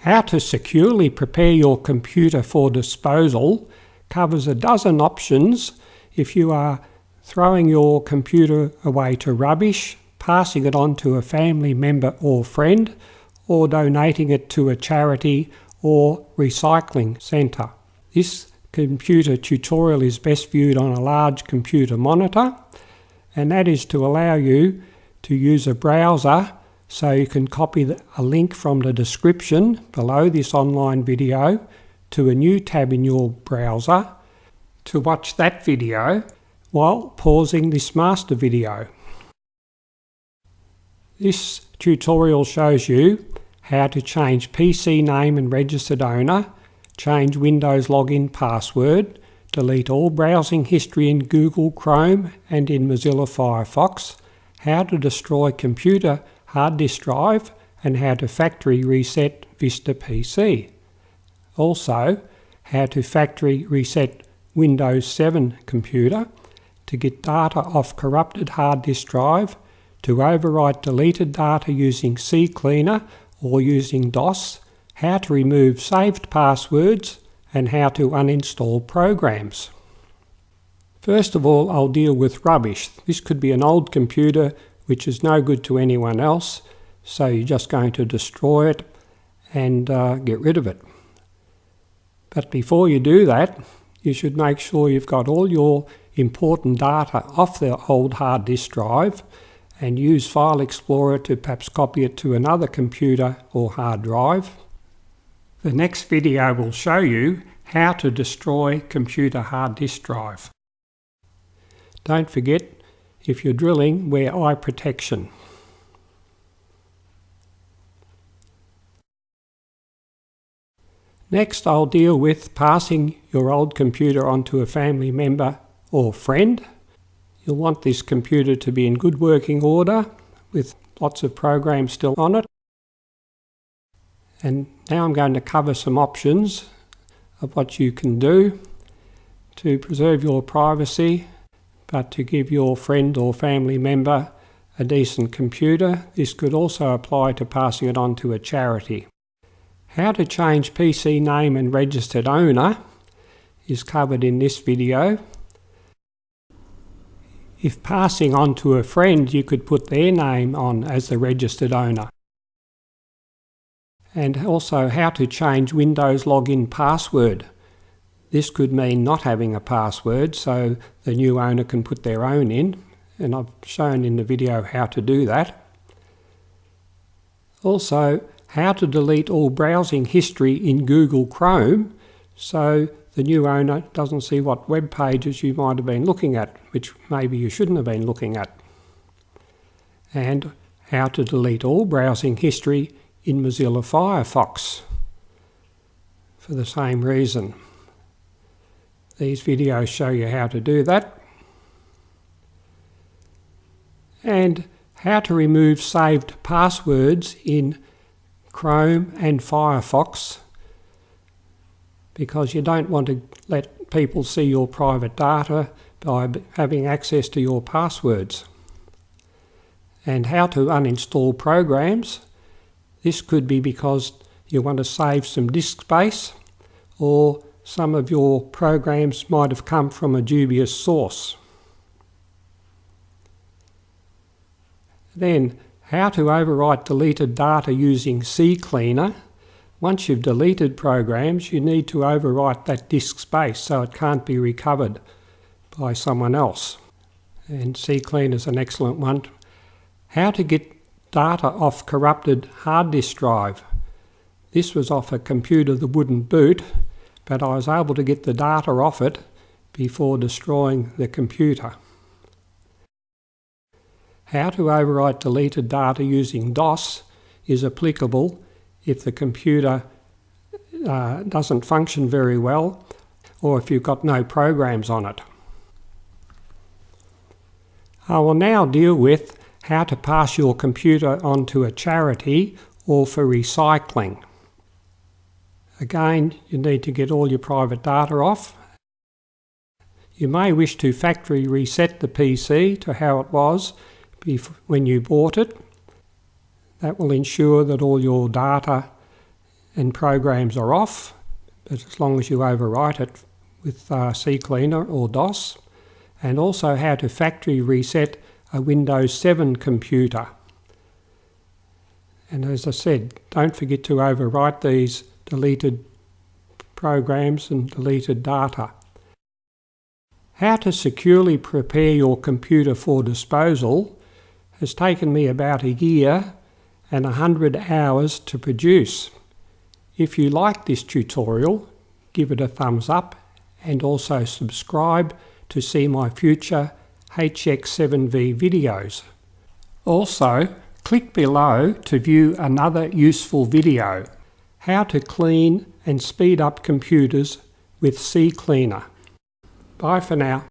How to securely prepare your computer for disposal covers a dozen options if you are throwing your computer away to rubbish, passing it on to a family member or friend, or donating it to a charity or recycling centre. This computer tutorial is best viewed on a large computer monitor, and that is to allow you to use a browser so you can copy a link from the description below this online video to a new tab in your browser to watch that video while pausing this master video. This tutorial shows you how to change PC name and registered owner, change Windows login password, delete all browsing history in Google Chrome and in Mozilla Firefox, how to destroy computer hard disk drive, and how to factory reset Vista PC. Also, how to factory reset Windows 7 computer, to get data off corrupted hard disk drive, to overwrite deleted data using CCleaner or using DOS, how to remove saved passwords, and how to uninstall programs. First of all, I'll deal with rubbish. This could be an old computer which is no good to anyone else, so you're just going to destroy it and get rid of it. But before you do that, you should make sure you've got all your important data off the old hard disk drive and use File Explorer to perhaps copy it to another computer or hard drive. The next video will show you how to destroy computer hard disk drive. Don't forget, if you're drilling, wear eye protection. Next, I'll deal with passing your old computer onto a family member or friend. You'll want this computer to be in good working order with lots of programs still on it. And now I'm going to cover some options of what you can do to preserve your privacy, but to give your friend or family member a decent computer. This could also apply to passing it on to a charity. How to change PC name and registered owner is covered in this video. If passing on to a friend, you could put their name on as the registered owner. And also how to change Windows login password. This could mean not having a password, so the new owner can put their own in, and I've shown in the video how to do that. Also, how to delete all browsing history in Google Chrome so the new owner doesn't see what web pages you might have been looking at, which maybe you shouldn't have been looking at. And how to delete all browsing history in Mozilla Firefox for the same reason. These videos show you how to do that. And how to remove saved passwords in Chrome and Firefox, because you don't want to let people see your private data by having access to your passwords. And how to uninstall programs. This could be because you want to save some disk space, or some of your programs might have come from a dubious source. Then, how to overwrite deleted data using CCleaner. Once you've deleted programs, you need to overwrite that disk space so it can't be recovered by someone else. And CCleaner is an excellent one. How to get data off corrupted hard disk drive. This was off a computer that wouldn't boot, but I was able to get the data off it before destroying the computer. How to overwrite deleted data using DOS is applicable if the computer doesn't function very well, or if you've got no programs on it. I will now deal with how to pass your computer onto a charity or for recycling. Again, you need to get all your private data off. You may wish to factory reset the PC to how it was when you bought it. That will ensure that all your data and programs are off, but as long as you overwrite it with CCleaner or DOS, and also how to factory reset a Windows 7 computer. And as I said, don't forget to overwrite these deleted programs and deleted data. How to securely prepare your computer for disposal has taken me about a year and 100 hours to produce. If you like this tutorial, give it a thumbs up and also subscribe to see my future HX7V videos. Also, click below to view another useful video, how to clean and speed up computers with CCleaner. Bye for now.